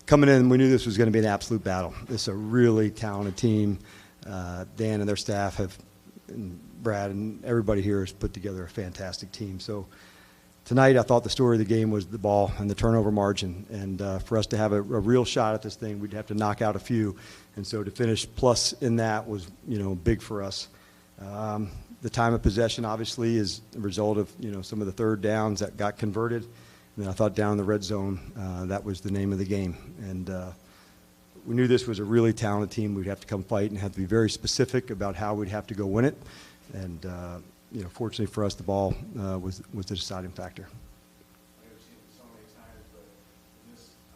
coming in, we knew this was going to be an absolute battle. This is a really talented team. Dan and their staff and Brad and everybody here has put together a fantastic team. So tonight, I thought the story of the game was the ball and the turnover margin. And for us to have a real shot at this thing, we'd have to knock out a few. And so to finish plus in that was, big for us. The time of possession, obviously, is a result of, some of the third downs that got converted. And then I thought down in the red zone, that was the name of the game. And we knew this was a really talented team. We'd have to come fight and have to be very specific about how we'd have to go win it. And, fortunately for us, the ball was the deciding factor. I've seen it so many times, but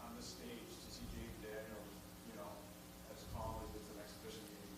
on this stage, to see Jaden Daniels, as calm as it's an exhibition game,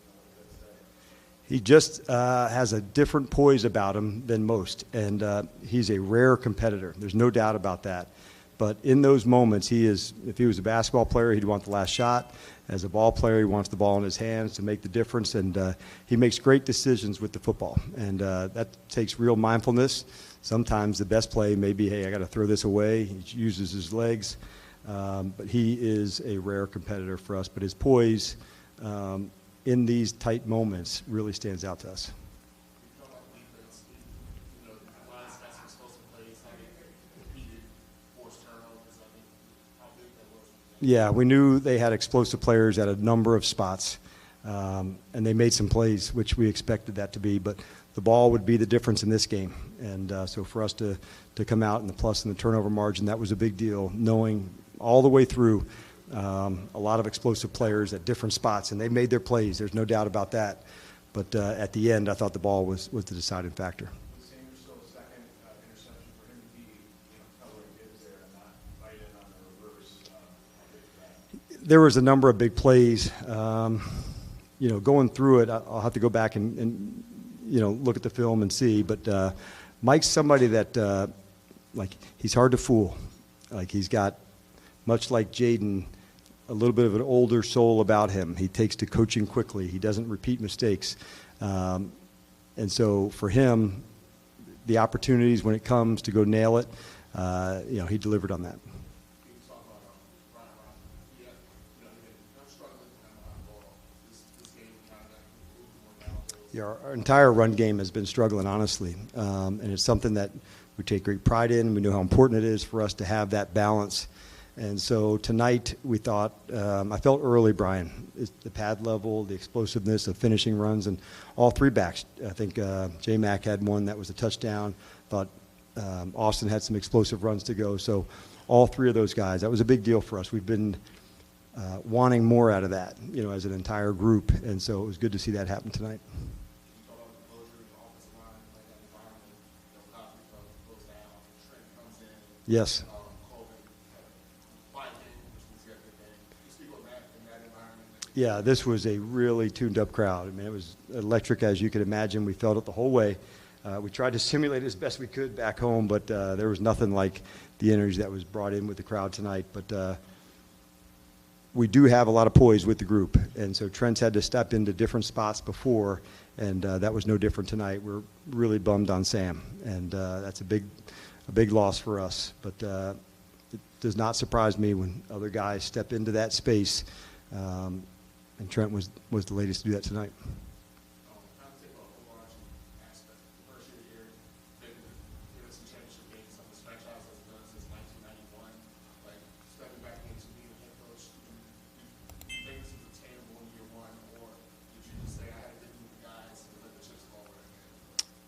what does that say? He just has a different poise about him than most, and he's a rare competitor. There's no doubt about that. But in those moments, if he was a basketball player, he'd want the last shot. As a ball player, he wants the ball in his hands to make the difference, and he makes great decisions with the football. And that takes real mindfulness. Sometimes the best play may be, hey, I got to throw this away. He uses his legs. But he is a rare competitor for us. But his poise in these tight moments really stands out to us. Yeah, we knew they had explosive players at a number of spots, and they made some plays, which we expected that to be. But the ball would be the difference in this game. And so for us to come out in the plus in the turnover margin, that was a big deal, knowing all the way through a lot of explosive players at different spots, and they made their plays. There's no doubt about that. But at the end, I thought the ball was the deciding factor. There was a number of big plays. Going through it, I'll have to go back and look at the film and see. But Mike's somebody that, he's hard to fool. He's got, much like Jaden, a little bit of an older soul about him. He takes to coaching quickly. He doesn't repeat mistakes. And so for him, the opportunities when it comes to go nail it, he delivered on that. Yeah, our entire run game has been struggling, honestly, and it's something that we take great pride in. We know how important it is for us to have that balance. And so tonight we thought, I felt early, Brian, the pad level, the explosiveness of finishing runs, and all three backs. I think J-Mac had one that was a touchdown. Thought Austin had some explosive runs to go. So all three of those guys, that was a big deal for us. We've been wanting more out of that, as an entire group. And so it was good to see that happen tonight. Yes. Yeah, this was a really tuned-up crowd. I mean, it was electric, as you could imagine. We felt it the whole way. We tried to simulate it as best we could back home, but there was nothing like the energy that was brought in with the crowd tonight. But we do have a lot of poise with the group, and so Trent's had to step into different spots before, and that was no different tonight. We're really bummed on Sam, and that's a big loss for us. But it does not surprise me when other guys step into that space, and Trent was the latest to do that tonight.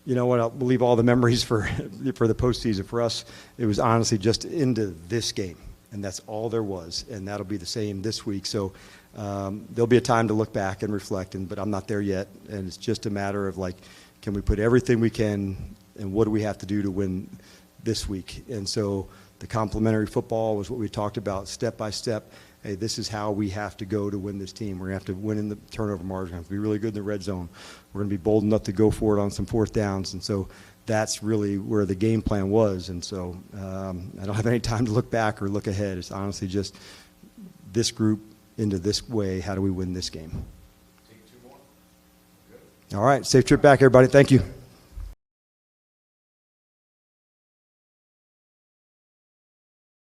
You know what? I'll leave all the memories for the postseason. For us, it was honestly just into this game, and that's all there was. And that'll be the same this week. So there'll be a time to look back and reflect. But I'm not there yet, and it's just a matter of can we put everything we can, and what do we have to do to win this week? And so the complementary football was what we talked about, step by step. Hey, this is how we have to go to win this team. We're going to have to win in the turnover margin. We're going to have to be really good in the red zone. We're going to be bold enough to go for it on some fourth downs. And so that's really where the game plan was. And so I don't have any time to look back or look ahead. It's honestly just this group into this way. How do we win this game? Take two more. Good. All right. Safe trip back, everybody. Thank you.